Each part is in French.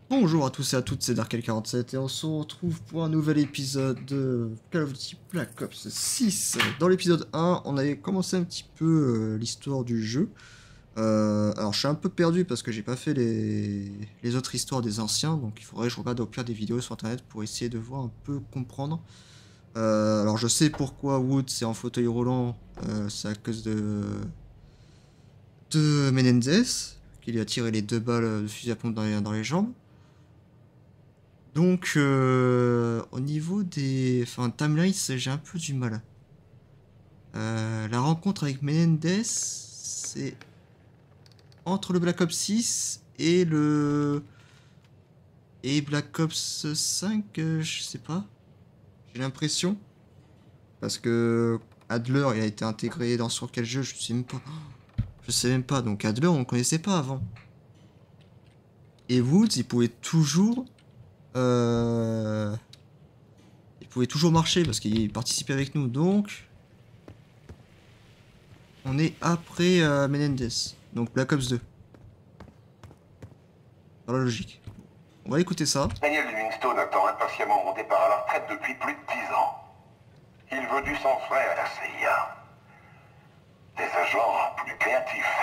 Bonjour à tous et à toutes, c'est Darkel47 et on se retrouve pour un nouvel épisode de Call of Duty Black Ops 6. Dans l'épisode 1, on avait commencé un petit peu l'histoire du jeu. Alors je suis un peu perdu parce que j'ai pas fait les autres histoires des anciens, donc il faudrait que je regarde au pire des vidéos sur internet pour essayer de voir un peu comprendre. Alors je sais pourquoi Wood c'est en fauteuil roulant, c'est à cause de Menendez, qui lui a tiré les 2 balles de fusil à pompe dans les jambes. Donc, au niveau des... Enfin, timelines, j'ai un peu du mal. La rencontre avec Menendez, c'est entre le Black Ops 6 et le... Et Black Ops 5, je sais pas. J'ai l'impression. Parce que Adler, il a été intégré sur quel jeu, je sais même pas. Je sais même pas, donc Adler, on ne connaissait pas avant. Et Woods, euh, il pouvait toujours marcher parce qu'il participait avec nous, donc... On est après Menendez, donc Black Ops 2. Dans la logique. On va écouter ça. Daniel Livingstone attend impatiemment mon départ à la retraite depuis plus de 10 ans. Il veut du sang frais à la CIA. Des agents plus créatifs,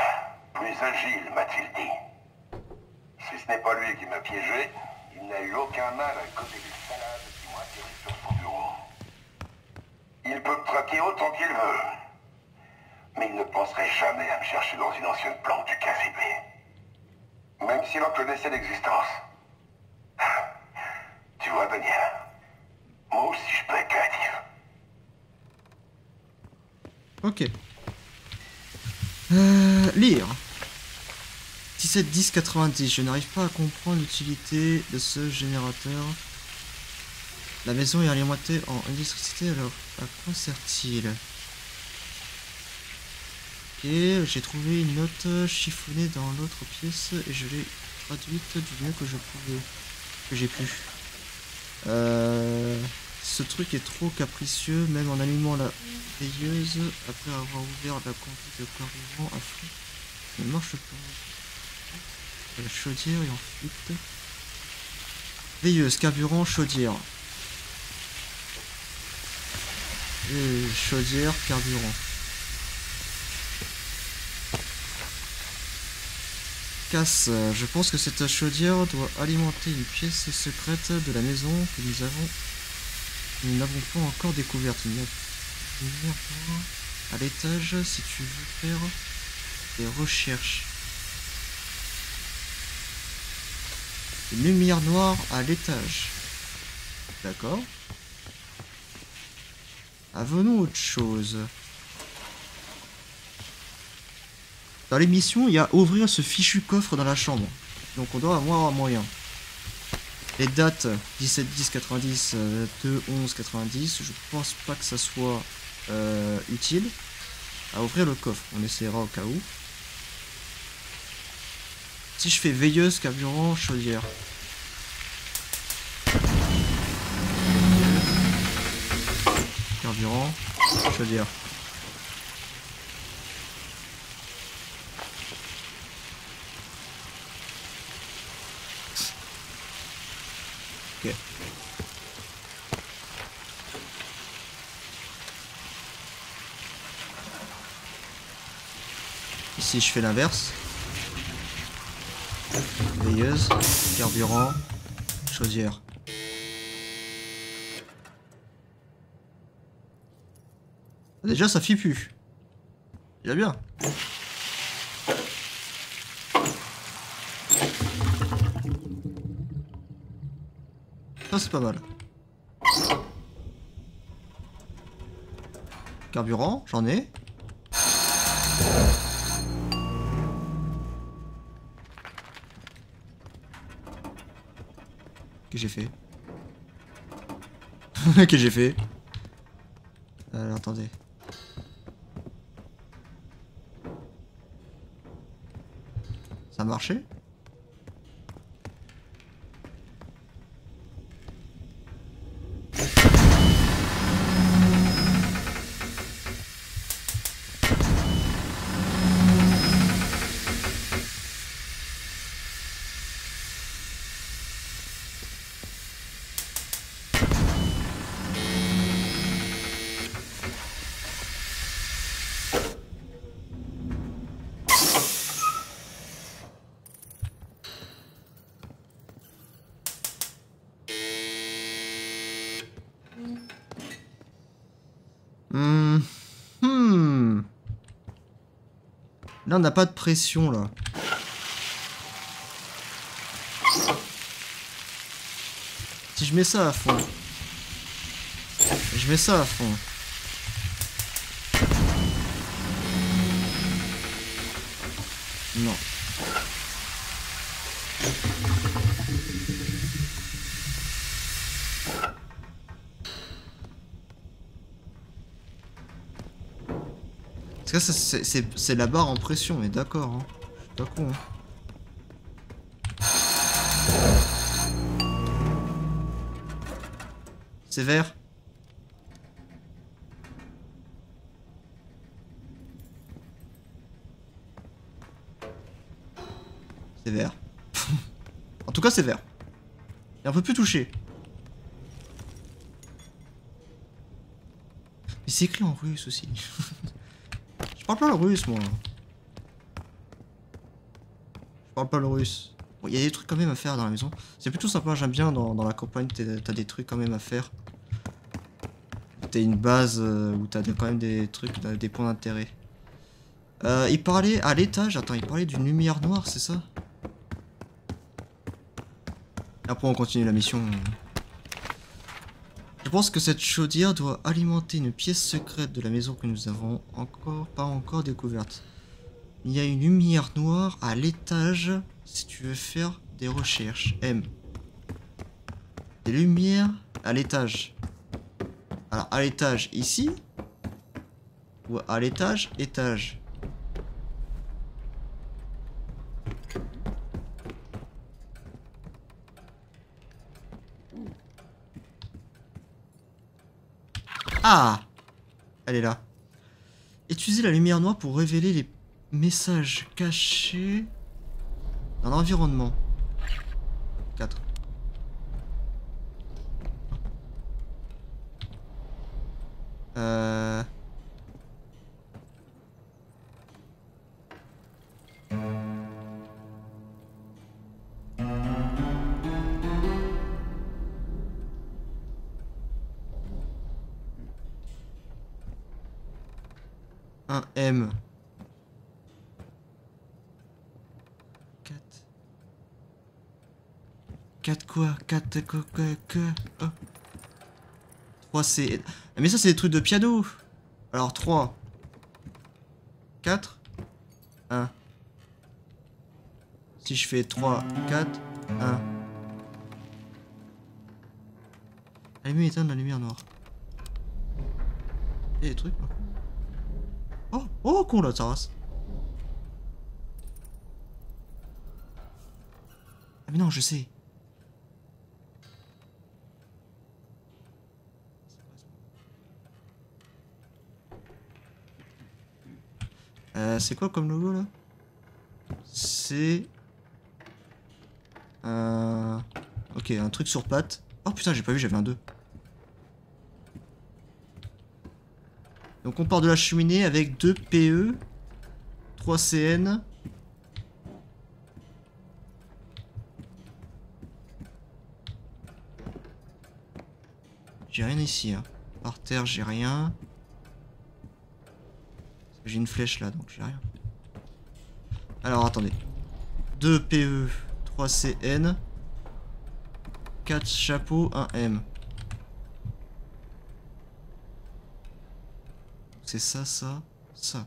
plus agiles, m'a-t-il dit. Si ce n'est pas lui qui m'a piégé, il n'a eu aucun mal à côté des salades qui m'ont atterri sur son bureau. Il peut me traquer autant qu'il veut. Mais il ne penserait jamais à me chercher dans une ancienne planque du KGB. Même s'il en connaissait l'existence. Tu vois, Daniel, moi aussi je peux être créatif. Ok. Lire. 1710-90. Je n'arrive pas à comprendre l'utilité de ce générateur. La maison est alimentée en électricité, alors à quoi sert-il? Ok, j'ai trouvé une note chiffonnée dans l'autre pièce et je l'ai traduite du mieux que je pouvais. Que j'ai pu. Ce truc est trop capricieux, même en allumant la veilleuse, après avoir ouvert la conduite de carburant à fond, ne marche pas. La chaudière est en fuite. Veilleuse, carburant, chaudière. Et chaudière, carburant. Casse, je pense que cette chaudière doit alimenter une pièce secrète de la maison que nous n'avons pas encore découverte. Il y a une lumière à l'étage si tu veux faire des recherches. Une lumière noire à l'étage. D'accord. Avenons autre chose. Dans l'émission, il y a ouvrir ce fichu coffre dans la chambre. Donc on doit avoir un moyen. Les dates 17-10-90, 2-11-90, je pense pas que ça soit utile à ouvrir le coffre. On essaiera au cas où. Si je fais veilleuse, carburant, chaudière. Carburant, chaudière. Ok. Ici je fais l'inverse. Veilleuse, carburant, chaudière. Déjà ça fit plus. Déjà bien. Ça c'est pas mal. Carburant, j'en ai. Que j'ai fait? Que j'ai fait? Attendez. Ça a marché? Là, on n'a pas de pression, là. Si je mets ça à fond. Je mets ça à fond. Non. Parce que ça, c'est la barre en pression, mais d'accord. Hein. Je suis pas con. Hein. C'est vert. C'est vert. En tout cas, c'est vert. Et on peut plus toucher. Mais c'est écrit en russe aussi. Je parle pas le russe, moi. Je parle pas le russe. Bon, il y a des trucs quand même à faire dans la maison. C'est plutôt sympa, j'aime bien dans la campagne, t'as des trucs quand même à faire. T'as une base où t'as quand même des trucs, des points d'intérêt. Il parlait à l'étage, attends, il parlait d'une lumière noire, c'est ça? Après on continue la mission. Je pense que cette chaudière doit alimenter une pièce secrète de la maison que nous avons pas encore découverte. Il y a une lumière noire à l'étage si tu veux faire des recherches. M. Des lumières à l'étage. Alors à l'étage ici ou à l'étage étage. Ah! Elle est là. Utilisez la lumière noire pour révéler les messages cachés dans l'environnement. 4. Un M. 4. 4 quoi? 4 quoi? 3 c'est... Mais ça c'est des trucs de piano. Alors 3. 4. 1. Si je fais 3, 4, 1. Allumer et éteindre la lumière noire. Il y a des trucs là. Oh, oh con la terrasse. Ah mais non, je sais. C'est quoi comme logo là? C'est... Ok, un truc sur pattes. Oh putain, j'ai pas vu, j'avais un 2. Donc on part de la cheminée avec 2 PE, 3 CN. J'ai rien ici. Hein. Par terre, j'ai rien. J'ai une flèche là, donc j'ai rien. Alors attendez. 2 PE, 3 CN. 4 chapeaux, 1 M. C'est ça, ça, ça.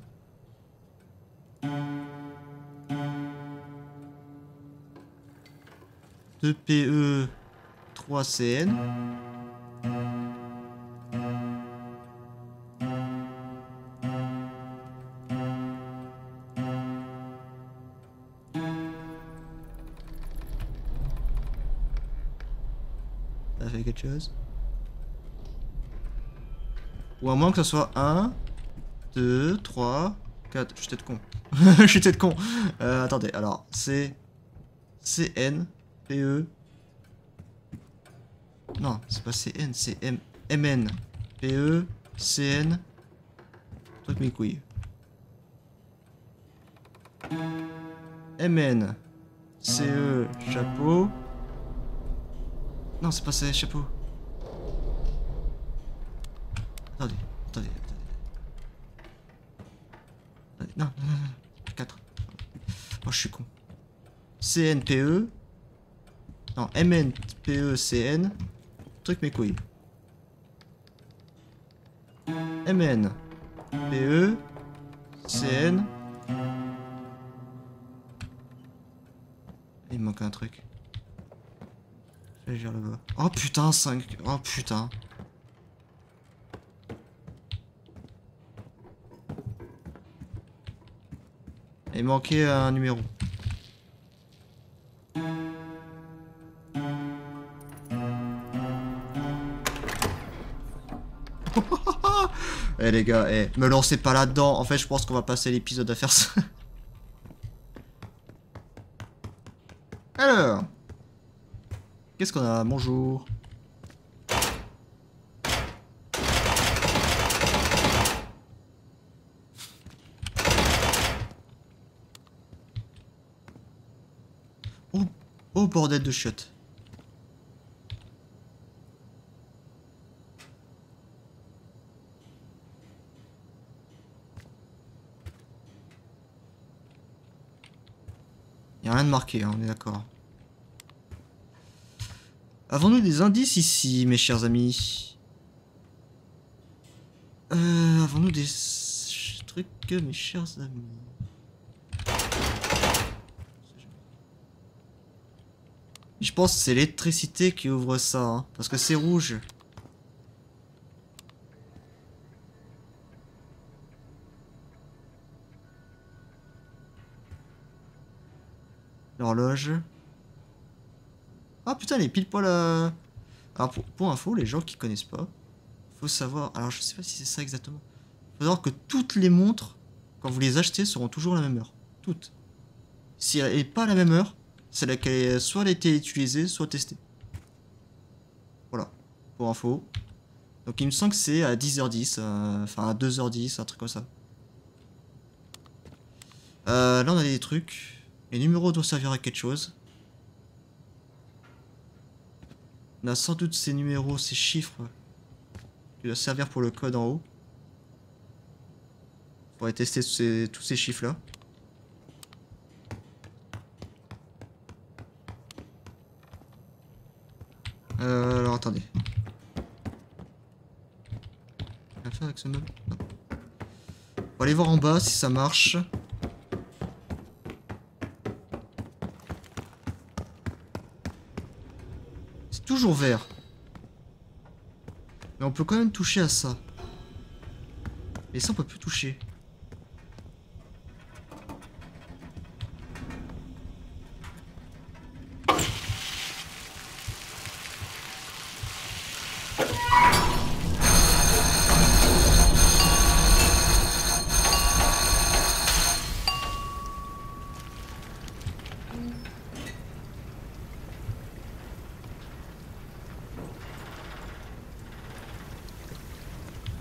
Deux PE, 3 CN. Ça fait quelque chose. Ou à moins que ce soit 1, 2, 3, 4. Je suis peut-être con. Je suis peut-être con. Attendez, alors, c'est CN, PE. Non, c'est pas CN, c'est MN. PE, CN. Truc mes couilles. MN, CE, chapeau. Non, c'est pas ça, chapeau. Attendez. Non. 4. Oh, je suis con. CNPE. Non, MNPECN. Truc mes couilles. MNPE. CN. Il me manque un truc. Je vais vers le bas. Oh putain, 5. Oh putain. Il manquait un numéro. Eh les gars, me lancez pas là-dedans. En fait, je pense qu'on va passer l'épisode à faire ça. Alors, qu'est-ce qu'on a? Bonjour. Oh, oh bordel de chiottes. Y a rien de marqué, hein, on est d'accord. Avons-nous des indices ici, mes chers amis? Avons-nous des trucs, mes chers amis? Je pense que c'est l'électricité qui ouvre ça, hein, parce que c'est rouge. L'horloge. Ah putain, elle est pile poil à... Alors pour info, les gens qui connaissent pas, faut savoir... Alors je sais pas si c'est ça exactement. Faut savoir que toutes les montres, quand vous les achetez, seront toujours à la même heure. Toutes. Si elle n'est pas à la même heure, c'est laquelle soit elle a été utilisée, soit testée. Voilà. Pour info. Donc il me semble que c'est à 10h10, enfin à 2h10, un truc comme ça. Là on a des trucs. Les numéros doivent servir à quelque chose. On a sans doute ces numéros, ces chiffres qui doivent servir pour le code en haut. On pourrait tester tous ces chiffres là. Alors attendez. Qu'est-ce qu'on va faire avec ce meuble? Non. On va aller voir en bas si ça marche. C'est toujours vert. Mais on peut quand même toucher à ça. Et ça on peut plus toucher.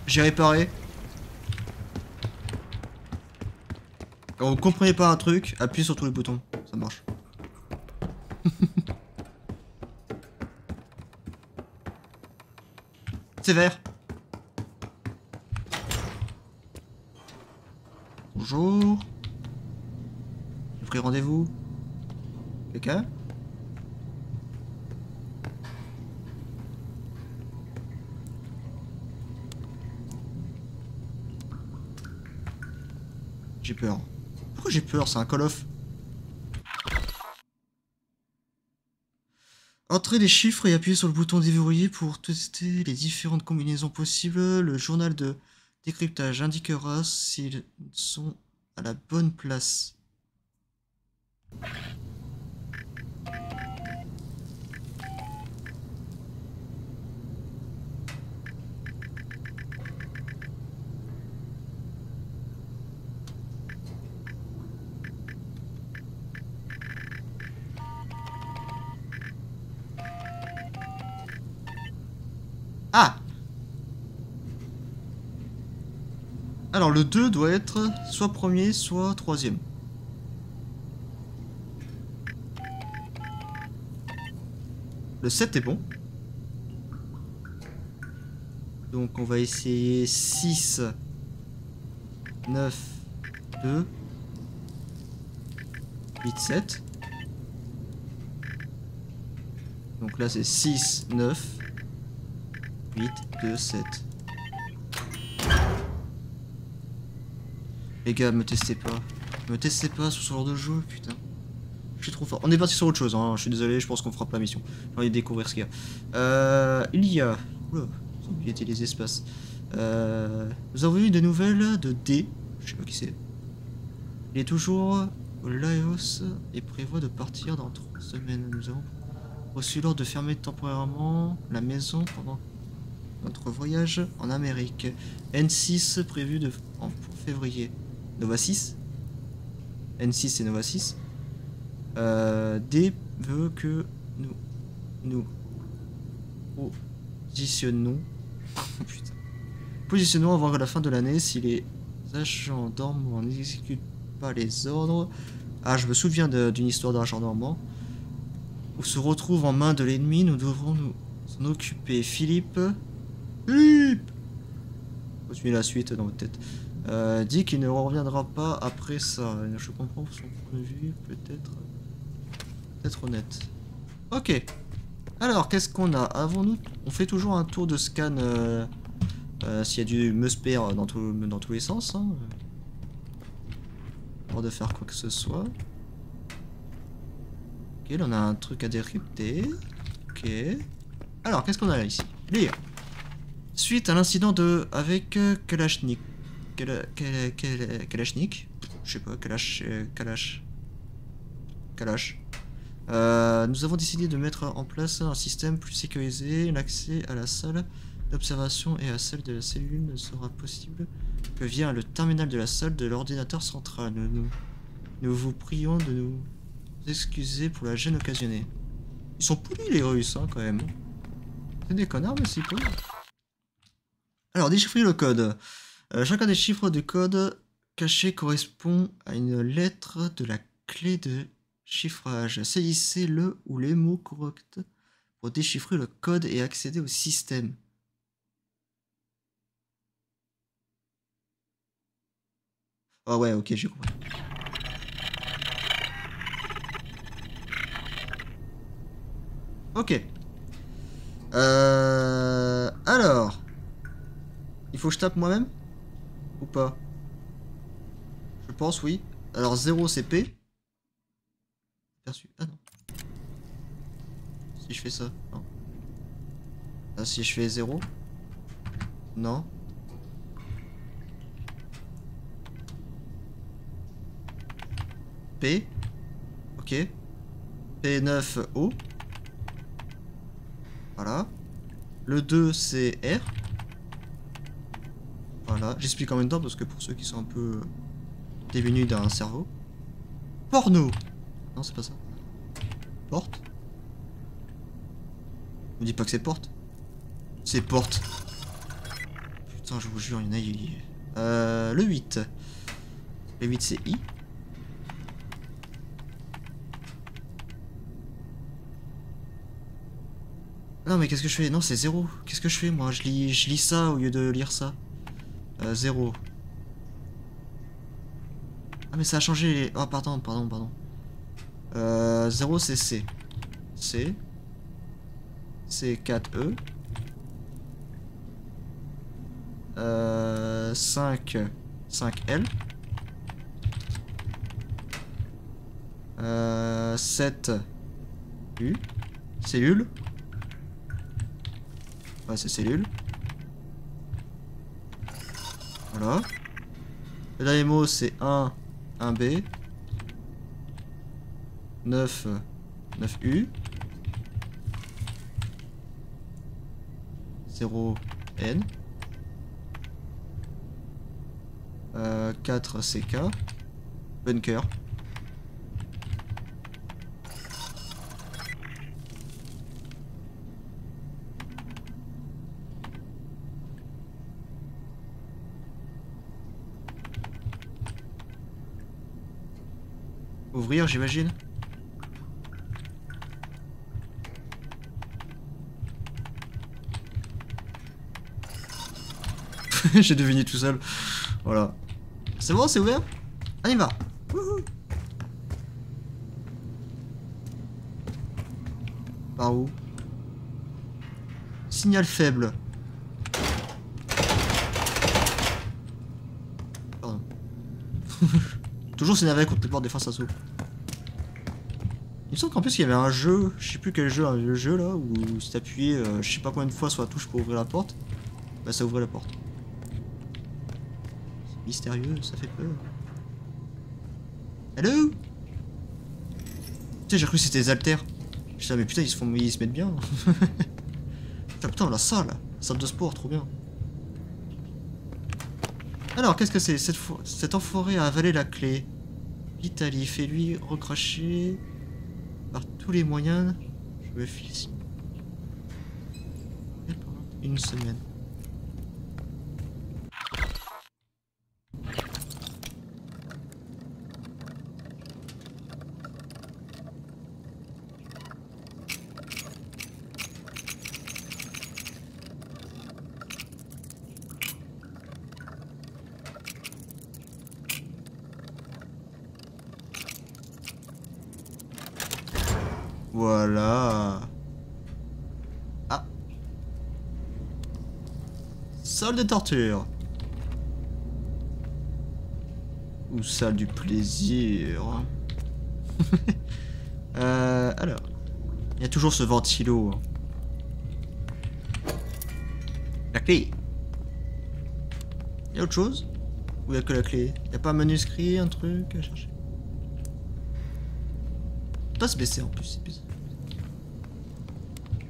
J'ai réparé. Quand vous comprenez pas un truc, appuyez sur tous les boutons. Ça marche. C'est vert. Bonjour. J'ai pris rendez-vous. Quelqu'un? J'ai peur. Pourquoi j'ai peur? C'est un Call of. Entrez les chiffres et appuyez sur le bouton déverrouillé pour tester les différentes combinaisons possibles. Le journal de décryptage indiquera s'ils sont à la bonne place. Ah! Alors le 2 doit être soit premier, soit troisième. Le 7 est bon. Donc on va essayer 6, 9, 2. 8, 7. Donc là c'est 6, 9, 8, 2, 7. Les gars, me testez pas. Me testez pas sur ce genre de jeu, putain. Je suis trop fort. On est parti sur autre chose, hein. Je suis désolé, je pense qu'on fera pas la mission. J'ai envie de découvrir ce qu'il y a. Il y a... Oula, j'ai oublié les espaces. Nous avons eu des nouvelles de D. Je sais pas qui c'est. Il est toujours au Laos et prévoit de partir dans 3 semaines. Nous avons reçu l'ordre de fermer temporairement la maison pendant notre voyage en Amérique. N6 prévu pour février. Nova 6. N6 et Nova 6. D veut que nous positionnons. Putain. Positionnons avant la fin de l'année si les agents dormants n'exécutent pas les ordres. Ah, je me souviens d'une histoire d'agent dormant. Ou se retrouve en main de l'ennemi, nous devrons nous en occuper. Philippe. Continuez la suite dans votre tête. Dit qu'il ne reviendra pas après ça. Je comprends son point de vue, peut-être honnête. Ok. Alors, qu'est-ce qu'on a? Avons-nous... On fait toujours un tour de scan s'il y a du musper dans tous les sens. Hein. Avant de faire quoi que ce soit. Ok, là on a un truc à décrypter. Ok. Alors, qu'est-ce qu'on a là ici? Lire. Suite à l'incident avec Kalachnik. Kalachnik. Je sais pas, Kalash. Nous avons décidé de mettre en place un système plus sécurisé. L'accès à la salle d'observation et à celle de la cellule ne sera possible que via le terminal de la salle de l'ordinateur central. Nous vous prions de nous excuser pour la gêne occasionnée. Ils sont polis les Russes, hein, quand même. C'est des connards, mais c'est cool. Alors, déchiffrer le code. Chacun des chiffres de code caché correspond à une lettre de la clé de chiffrage. Saisissez le ou les mots corrects pour déchiffrer le code et accéder au système. Ah ouais, ok, j'ai compris. Ok. Alors. Il faut que je tape moi-même? Ou pas? Je pense, oui. Alors 0 c'est P. Perçu. Ah non. Si je fais ça, non. Ah, si je fais 0. Non. P. Ok. P9 O. Voilà. Le 2 c'est R. Voilà. J'explique en même temps parce que pour ceux qui sont un peu démunis d'un cerveau. Porno. Non, c'est pas ça. Porte. Me dis pas que c'est porte. C'est porte. Putain, je vous jure, il y en a. Le 8. Le 8 c'est I. Non mais qu'est-ce que je fais? Non c'est 0. Qu'est-ce que je fais moi? Je lis ça au lieu de lire ça. 0. Ah mais ça a changé les... Oh pardon. 0 c'est C. C. C'est 4E. 5 L. 7 U. Cellule. Ouais, c'est cellule. Voilà. Le dernier mot, c'est 1B. 9U. 0N. 4CK. Bunker. Ouvrir, j'imagine. J'ai deviné tout seul. Voilà. C'est bon, c'est ouvert? On y va. Wouhou. Par où? Signal faible. Pardon. Toujours s'énerver contre les portes défense assaut. Il me semble qu'en plus il y avait un jeu, je sais plus quel jeu, hein, le jeu là, où si t'appuyais je sais pas combien de fois sur la touche pour ouvrir la porte, bah ça ouvrait la porte. C'est mystérieux, ça fait peur. Hello? Tu sais, j'ai cru que c'était des haltères. Je disais, mais putain, ils se mettent bien. Putain, la salle de sport, trop bien. Alors, qu'est-ce que c'est? Cet enfoiré a avalé la clé. Vitaly, fais-lui recracher par tous les moyens. Je me file une semaine. Voilà. Ah. Salle de torture. Ou salle du plaisir. Alors. Il y a toujours ce ventilo. La clé. Il y a autre chose? Ou il y a que la clé? Il n'y a pas un manuscrit, un truc à chercher? Pas se baisser en plus, c'est bizarre.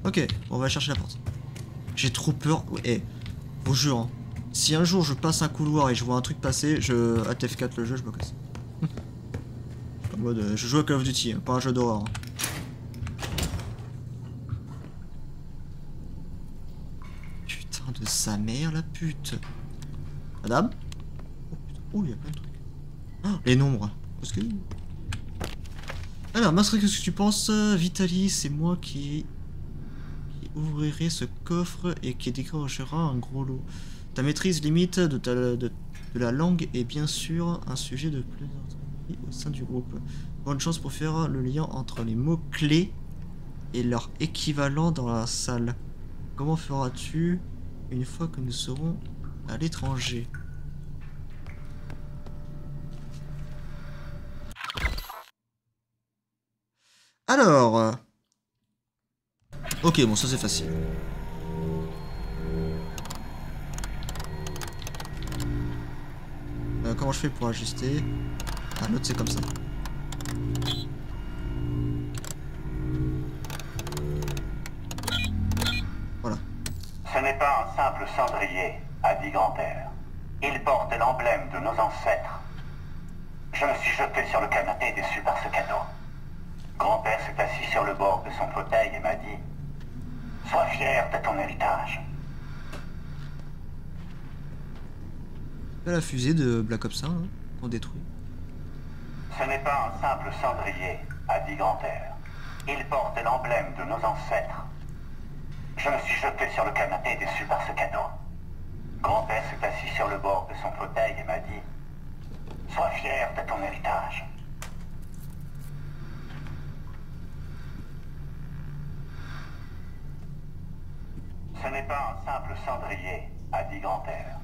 Ok, on va chercher la porte. J'ai trop peur. Ouais, hey, vous jure, hein, si un jour je passe un couloir et je vois un truc passer, je hâte F4 le jeu, je me casse. En mode, je joue à Call of Duty, hein, pas un jeu d'horreur. Hein. Putain de sa mère, la pute. Madame? Oh putain, oh, il y a plein de trucs. Oh, les nombres. Parce que... Alors, Masri, qu'est-ce que tu penses? Vitaly, c'est moi qui ouvrirai ce coffre et qui décrochera un gros lot. Ta maîtrise limite de la langue est bien sûr un sujet de plaisanterie au sein du groupe. Bonne chance pour faire le lien entre les mots-clés et leur équivalent dans la salle. Comment feras-tu une fois que nous serons à l'étranger? Alors... Ok, bon, ça c'est facile. Comment je fais pour ajuster? Ah, l'autre c'est comme ça. Voilà. Ce n'est pas un simple cendrier, a dit Grand-Père. Il porte l'emblème de nos ancêtres. Je me suis jeté sur le canapé déçu par ce cadeau. Grand-Père s'est assis sur le bord de son fauteuil et m'a dit « Sois fier de ton héritage. » La fusée de Black Ops 1 hein, qu'on détruit. Ce n'est pas un simple cendrier, a dit Grand-Père. Il porte l'emblème de nos ancêtres. Je me suis jeté sur le canapé déçu par ce cadeau. Grand-Père s'est assis sur le bord de son fauteuil et m'a dit « Sois fier de ton héritage. » Ce n'est pas un simple cendrier, a dit Grand-Père.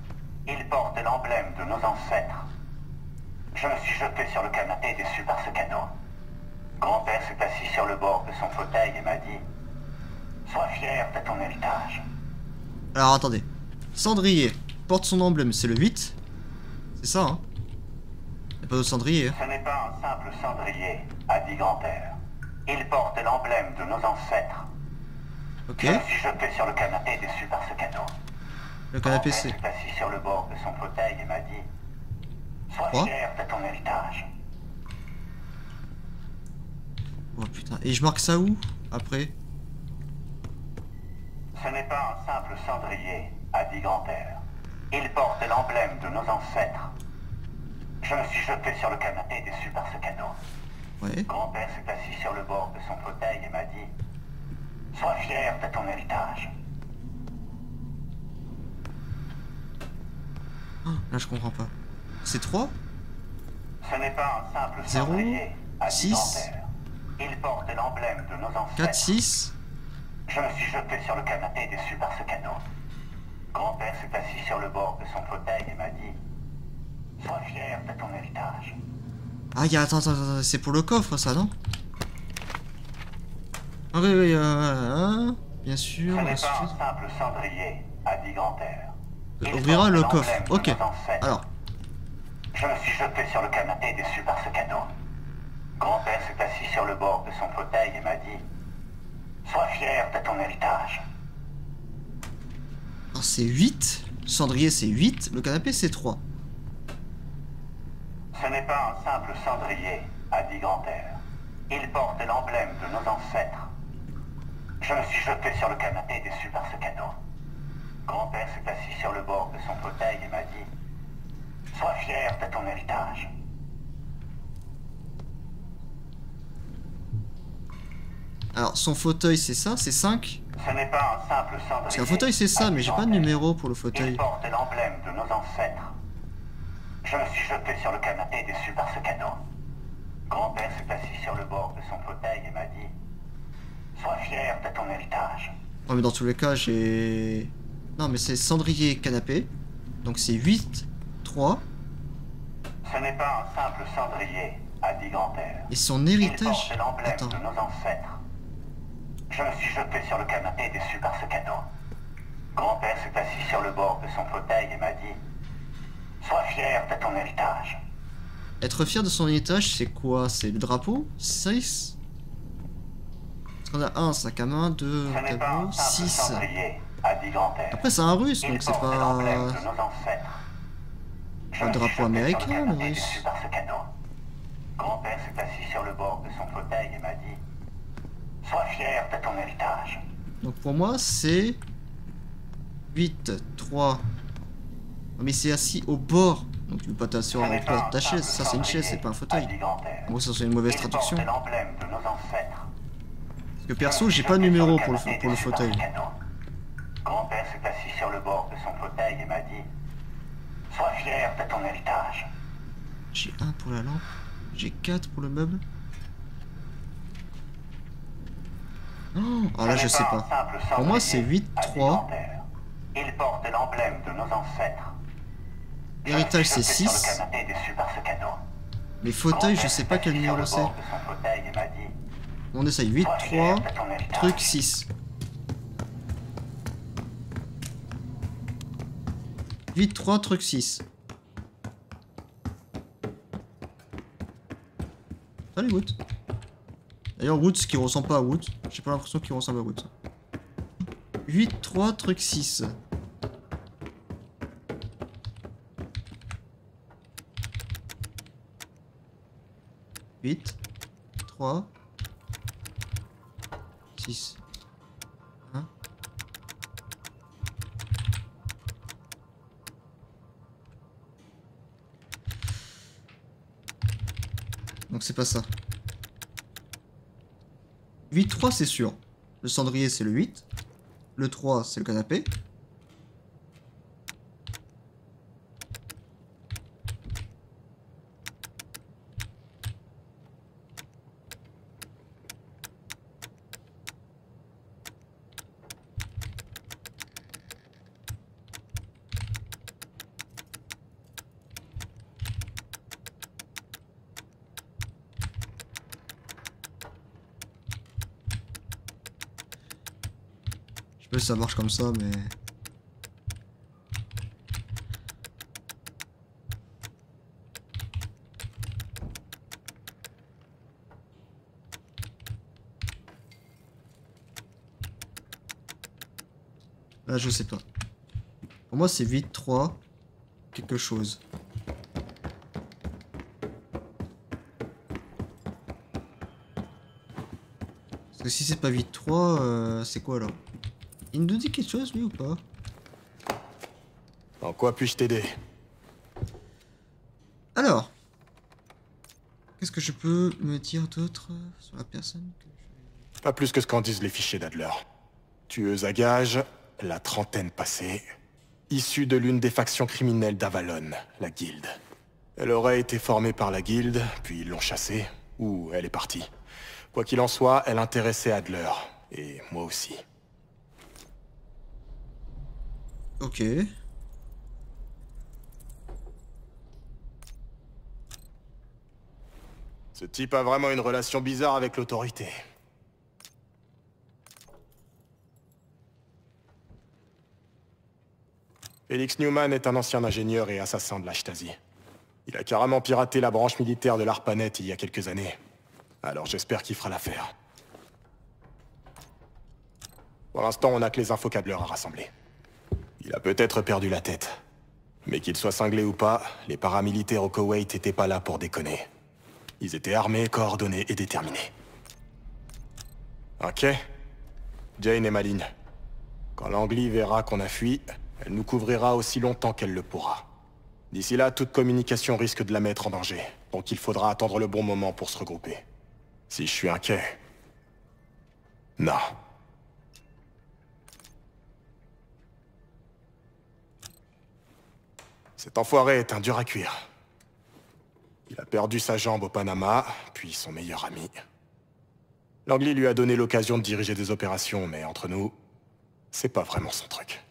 Il porte l'emblème de nos ancêtres. Je me suis jeté sur le canapé déçu par ce cadeau. Grand-Père s'est assis sur le bord de son fauteuil et m'a dit « Sois fier de ton héritage. » Alors attendez. Cendrier porte son emblème, c'est le 8. C'est ça, hein? Y'a pas d'autre cendrier. Hein. Ce n'est pas un simple cendrier, a dit Grand-Père. Il porte l'emblème de nos ancêtres. Ok. Je me suis jeté sur le canapé déçu par ce cadeau. Le canapé c'est... Grand-Père s'est assis sur le bord de son fauteuil et m'a dit « Sois fier de ton héritage. » Oh putain. Et je marque ça où? Après? Ce n'est pas un simple cendrier, a dit Grand-Père. Il porte l'emblème de nos ancêtres. Je me suis jeté sur le canapé déçu par ce cadeau. Ouais. Grand-Père s'est assis sur le bord de son fauteuil et m'a dit « Sois fier de ton héritage. » Oh, là je comprends pas. C'est 3? Ce n'est pas un simple 0, cendrier, a dit 6, Grand-Père. Il porte l'emblème de nos ancêtres. 4, 6. Je me suis jeté sur le canapé déçu par ce cadeau. Grand-père s'est assis sur le bord de son fauteuil et m'a dit « Sois fier de ton héritage. » Ah, attends, c'est pour le coffre, ça, non? Ah oui, bien sûr. Ce n'est pas un simple cendrier, a dit grand-père. On ouvrira le coffre. Ok. Alors. Je me suis jeté sur le canapé déçu par ce cadeau. Grand-père s'est assis sur le bord de son fauteuil et m'a dit « Sois fier de ton héritage. » Alors c'est 8. Le cendrier c'est 8. Le canapé c'est 3. Ce n'est pas un simple cendrier, a dit grand-père. Il porte l'emblème de nos ancêtres. Je me suis jeté sur le canapé déçu par ce cadeau. Grand-père s'est assis sur le bord de son fauteuil et m'a dit « Sois fier de ton héritage. » Alors son fauteuil c'est ça, c'est 5. Ce n'est pas un simple cendrier. Parce qu'un fauteuil c'est ça, mais j'ai pas de numéro pour le fauteuil. Il porte l'emblème de nos ancêtres. Je me suis jeté sur le canapé déçu par ce cadeau. Grand-père s'est assis sur le bord de son fauteuil et m'a dit « Sois fier de ton héritage. » Ouais, mais dans tous les cas j'ai... Non mais c'est cendrier canapé. Donc c'est 8, 3. Ce n'est pas un simple cendrier, a dit grand-père. Et son Il héritage... porte l'emblème Attends. de nos ancêtres. Je me suis jeté sur le canapé déçu par ce cadeau. Grand-père s'est assis sur le bord de son fauteuil et m'a dit « Sois fier de ton héritage. » Être fier de son héritage c'est quoi? C'est le drapeau? 6. Parce qu'on a 1 sac à main, 2 Ce n'est pas tableau, un simple 6. cendrier, a dit grand-père. Après c'est un russe Il donc c'est porte pas... l'emblème de nos ancêtres. Je Un me suis drapeau jeté sur américain, le le canapé russe. déçu par ce cadeau. Grand-père s'est assis sur le bord de son fauteuil et m'a dit « Sois fier de ton héritage. » Donc pour moi c'est 8, 3. Mais c'est assis au bord. Donc tu peux pas t'asseoir Ce au n'est pas bord de un ta chaise. simple Ça c'est une chaise, cendrier, c'est pas un a fauteuil. dit grand-père. Moi ça c'est une mauvaise Il traduction. porte l'emblème de nos ancêtres. Parce que perso j'ai pas de numéro pour le fauteuil. Grand-père s'est assis sur le bord de son fauteuil et m'a dit « Sois fier de ton héritage. » J'ai 1 pour la lampe. J'ai 4 pour le meuble. Oh, alors là je sais pas. Pour moi c'est 8, 3. Il porte l'emblème de nos ancêtres. Héritage c'est Je me suis jeté 6. sur le canapé déçu par ce cadeau. Mais fauteuil je Grand-père sais s'est pas quel assis sur numéro le c'est. bord de son fauteuil et m'a dit On essaye 8, Sois 3, fier de ton héritage. truc 6. 8, 3, truc 6. Salut Wood. D'ailleurs Wood qui ressemble pas à Wood. J'ai pas l'impression qu'il ressemble à Wood. 8, 3, truc 6. « 8, 3, 6. 1. Donc c'est pas ça. 8, 3 c'est sûr. Le cendrier c'est le 8. Le 3 c'est le canapé. Je sais pas si ça marche comme ça, mais... Là, je sais pas. Pour moi, c'est 8, 3, quelque chose. Parce que si c'est pas 8, 3, c'est quoi, là? Il nous dit quelque chose, lui, ou pas? En quoi puis-je t'aider? Alors, qu'est-ce que je peux me dire d'autre sur la personne que je... Pas plus que ce qu'en disent les fichiers d'Adler. Tueuse à gages, la trentaine passée, issue de l'une des factions criminelles d'Avalon, la Guilde. Elle aurait été formée par la Guilde, puis ils l'ont chassée, ou elle est partie. Quoi qu'il en soit, elle intéressait Adler, et moi aussi. Ok. Ce type a vraiment une relation bizarre avec l'autorité. Felix Newman est un ancien ingénieur et assassin de la Stasi. Il a carrément piraté la branche militaire de l'ARPANET il y a quelques années. Alors j'espère qu'il fera l'affaire. Pour l'instant, on n'a que les infocadleurs à rassembler. Il a peut-être perdu la tête. Mais qu'il soit cinglé ou pas, les paramilitaires au Koweït étaient pas là pour déconner. Ils étaient armés, coordonnés et déterminés. Ok. Jane est maligne. Quand Langley verra qu'on a fui, elle nous couvrira aussi longtemps qu'elle le pourra. D'ici là, toute communication risque de la mettre en danger. Donc il faudra attendre le bon moment pour se regrouper. Si je suis inquiet... Non. Cet enfoiré est un dur à cuire. Il a perdu sa jambe au Panama, puis son meilleur ami. Langley lui a donné l'occasion de diriger des opérations, mais entre nous, c'est pas vraiment son truc.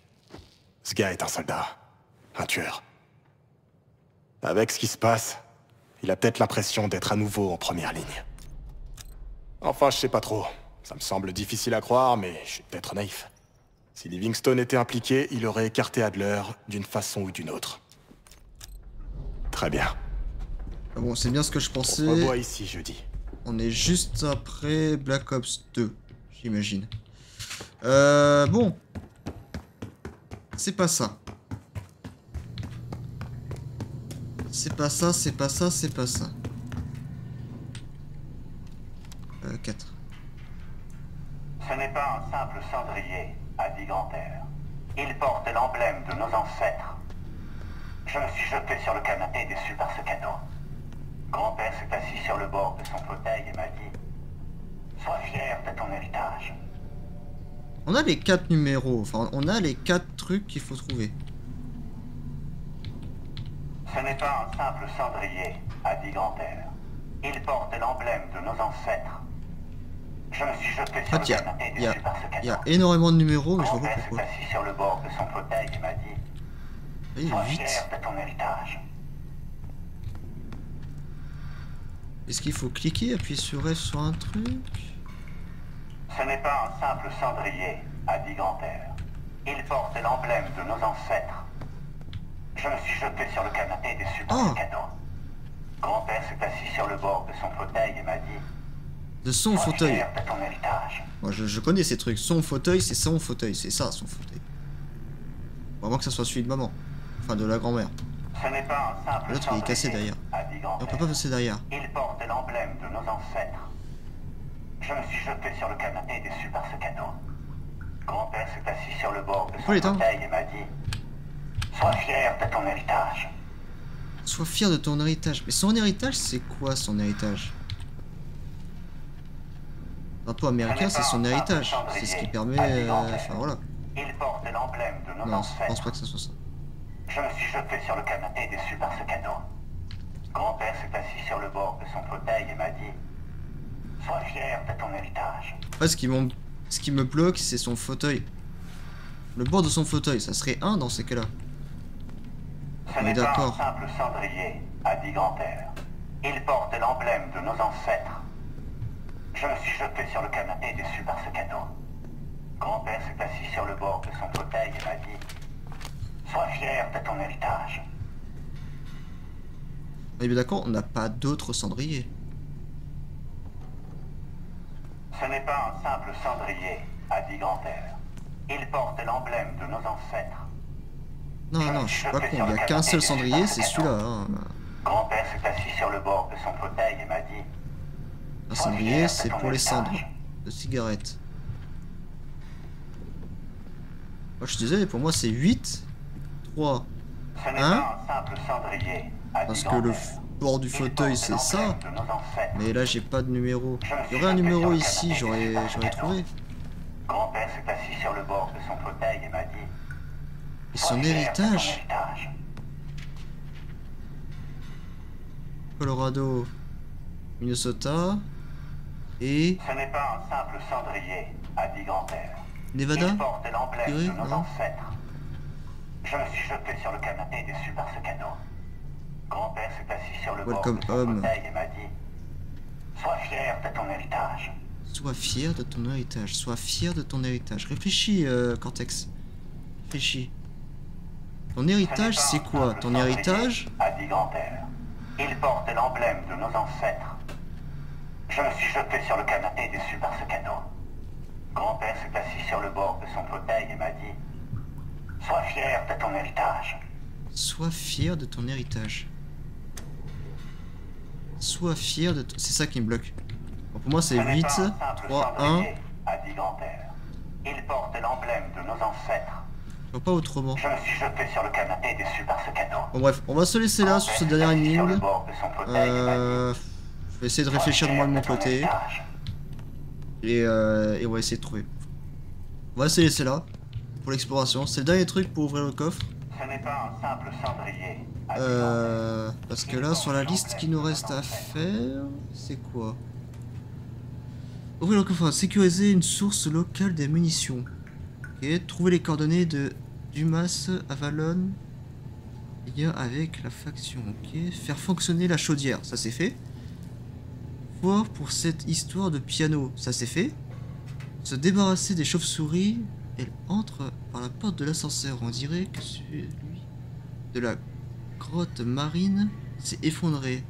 Ce gars est un soldat, un tueur. Avec ce qui se passe, il a peut-être l'impression d'être à nouveau en première ligne. Enfin, je sais pas trop. Ça me semble difficile à croire, mais je suis peut-être naïf. Si Livingstone était impliqué, il aurait écarté Adler d'une façon ou d'une autre. Très bien. Ah bon, c'est bien ce que je On pensais. se revoit ici jeudi. On est juste après Black Ops 2, j'imagine. Bon. C'est pas ça. C'est pas ça, c'est pas ça, c'est pas ça. 4. Ce n'est pas un simple cendrier, a dit Grantaire. Il porte l'emblème de nos ancêtres. Je me suis jeté sur le canapé déçu par ce cadeau. Grand-père s'est assis sur le bord de son fauteuil et m'a dit « Sois fier de ton héritage. » On a les 4 numéros, enfin on a les 4 trucs qu'il faut trouver. Ce n'est pas un simple cendrier, a dit Grantaire. Il porte l'emblème de nos ancêtres. Je me suis jeté sur le canapé déçu par ce cadeau. Il y a énormément de numéros, mais je vois pas Grand-père pourquoi. s'est assis sur le bord de son fauteuil et m'a dit « Sois fier de ton héritage. » Est-ce qu'il faut cliquer, appuyer sur F sur un truc? Ce n'est pas un simple cendrier, a dit Grantaire. Il porte l'emblème de nos ancêtres. Je me suis jeté sur le canapé déçu par ce cadeau. Grand-père s'est assis sur le bord de son fauteuil et m'a dit de son Sois fauteuil. fier de ton héritage. Moi je connais ces trucs. Son fauteuil, c'est son fauteuil. C'est ça, son fauteuil. Vraiment que ça soit celui de maman. Enfin, de la grand-mère. Ce n'est pas un simple L'autre, il est cassé derrière. a dit Et Grantaire. on peut pas passer derrière. Il porte l'emblème de nos ancêtres. Je me suis jeté sur le canapé déçu par ce cadeau. Grand-père s'est assis sur le bord de son fauteuil et m'a dit Sois fier de ton héritage. Sois fier de ton héritage. Mais son héritage, c'est quoi son héritage? Drapeau américain, c'est son héritage. C'est ce qui permet... Enfin voilà. Il porte l'emblème de nos Non, je ancêtres. pense pas que ce soit ça. Je me suis jeté sur le canapé déçu par ce cadeau. Grand-père s'est assis sur le bord de son fauteuil et m'a dit Sois fier de ton héritage. Ouais, ce qui me bloque, c'est son fauteuil. Le bord de son fauteuil, ça serait 1 dans ces cas-là. Ce n'est pas un simple cendrier, a dit Grantaire. Il porte l'emblème de nos ancêtres. Je me suis jeté sur le canapé déçu par ce cadeau. Grand-père s'est assis sur le bord de son fauteuil et m'a dit Sois fier de ton héritage. On est bien d'accord, on n'a pas d'autres cendriers. Ce n'est pas un simple cendrier, a dit Grantaire. Il porte l'emblème de nos ancêtres. Non, non, je suis pas con, il n'y a qu'un seul cendrier, c'est celui-là. Hein. Grand-père s'est assis sur le bord de son fauteuil et m'a dit Un cendrier, c'est pour les cendres de cigarettes. Moi, je suis désolé, pour moi, c'est 8, 3, Ce n'est 1. pas un simple cendrier, a dit Parce que le Grantaire. bord du fauteuil, c'est ça. Mais là, j'ai pas de numéro. Il y aurait un numéro ici, j'aurais trouvé. Grand-père s'est assis sur le bord de son fauteuil et m'a dit Et son héritage? Colorado, Minnesota et Ce n'est pas un simple cendrier, a dit Grantaire. Nevada? Il porte l'emblème de nos Non. ancêtres. Je me suis jeté sur le canapé déçu par ce cadeau. Grand-père s'est assis sur le bord Welcome de son home. fauteuil et m'a dit « Sois fier de ton héritage. Sois fier de ton héritage. Sois fier de ton héritage. Réfléchis, Cortex. Réfléchis. Ton héritage, c'est quoi? Ton héritage? » a dit grand-père. Il porte l'emblème de nos ancêtres. Je me suis jeté sur le canapé déçu par ce cadeau. Grand-père s'est assis sur le bord de son fauteuil et m'a dit « Sois fier de ton héritage. » Sois fier de ton héritage. Sois fier de ton... C'est ça qui me bloque. Bon, pour moi, c'est 8, 3, 1. A dit grand-père. Il porte l'emblème de nos ancêtres. Je vois pas autrement. Je me suis jeté sur le canapé déçu par ce cadeau. Bon bref, on va se laisser là sur cette dernière énigme. Je vais essayer de réfléchir de moi de mon côté. Et on va essayer de trouver. On va se laisser là pour l'exploration. C'est le dernier truc pour ouvrir le coffre. Ce n'est pas un simple cendrier. Parce que là, sur la liste qui nous reste à faire, c'est quoi? Ouvrir le coffre, sécuriser une source locale des munitions. Ok, trouver les coordonnées de Dumas, Avalon, lien avec la faction. Ok, faire fonctionner la chaudière, ça c'est fait. Voir pour cette histoire de piano, ça c'est fait. Se débarrasser des chauves-souris, elle entre par la porte de l'ascenseur. On dirait que celui de la grotte marine s'est effondré.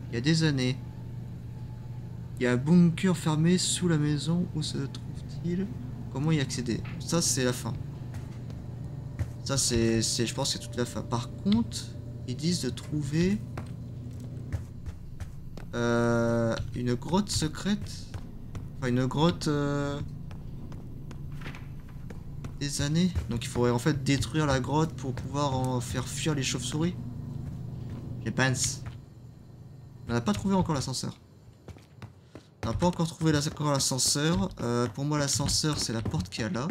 Il y a des années. Il y a un bunker fermé sous la maison. Où se trouve-t-il? Comment y accéder? Ça c'est la fin. Ça c'est, je pense que c'est toute la fin. Par contre, ils disent de trouver une grotte secrète. Enfin une grotte des années. Donc il faudrait en fait détruire la grotte pour pouvoir en faire fuir les chauves-souris. Je pense. On n'a pas trouvé encore l'ascenseur. On n'a pas encore trouvé l'ascenseur. Pour moi l'ascenseur c'est la porte qui est là.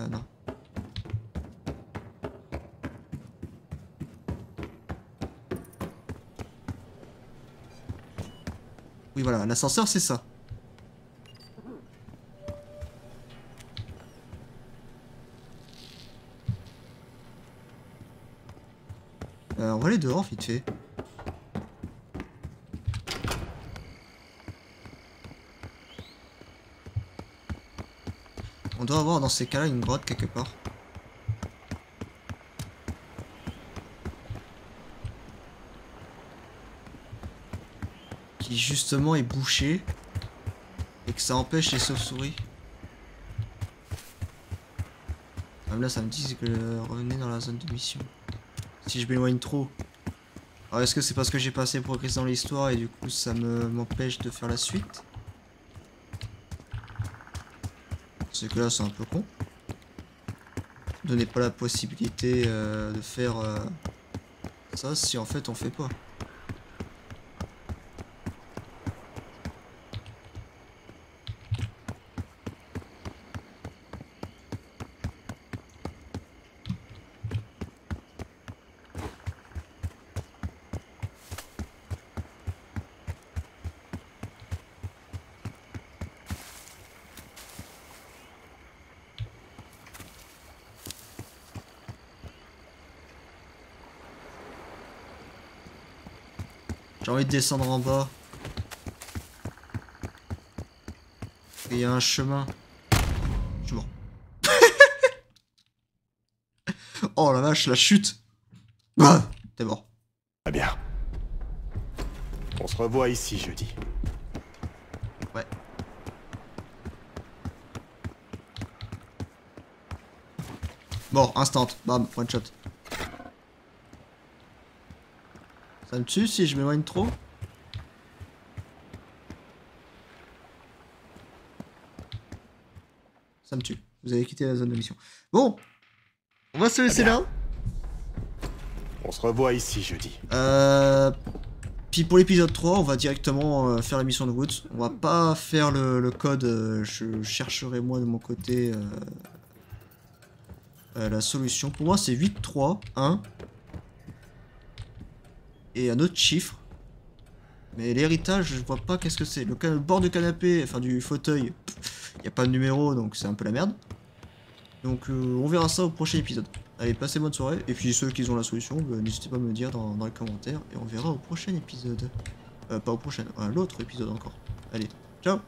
Non. Oui voilà, l'ascenseur c'est ça. On va aller dehors vite fait. On doit avoir dans ces cas-là une grotte quelque part. Qui justement est bouchée. Et que ça empêche les chauves-souris. Même là ça me dit que revenez dans la zone de mission. Si je m'éloigne trop. Alors est-ce que c'est parce que j'ai pas assez progressé dans l'histoire et du coup ça m'empêche de faire la suite? C'est que là c'est un peu con. Donnez pas la possibilité de faire ça si en fait on fait pas. J'ai envie de descendre en bas. Et il y a un chemin. Je suis mort. Oh la vache, la chute. Ah, t'es mort. Très bien. On se revoit ici jeudi. Ouais. Mort, instant. Bam, one shot. Ça me tue si je m'éloigne trop? Ça me tue. Vous avez quitté la zone de mission. Bon, on va se laisser là. On se revoit ici jeudi. Puis pour l'épisode 3, on va directement faire la mission de Woods. On va pas faire le code. Je chercherai moi de mon côté la solution. Pour moi, c'est 8, 3, 1. Et un autre chiffre. Mais l'héritage, je vois pas qu'est-ce que c'est. Le bord du canapé, enfin du fauteuil, il n'y a pas de numéro, donc c'est un peu la merde. Donc on verra ça au prochain épisode. Allez, passez bonne soirée. Et puis ceux qui ont la solution, n'hésitez pas à me le dire dans les commentaires. Et on verra au prochain épisode. Pas au prochain, à l'autre épisode encore. Allez, ciao!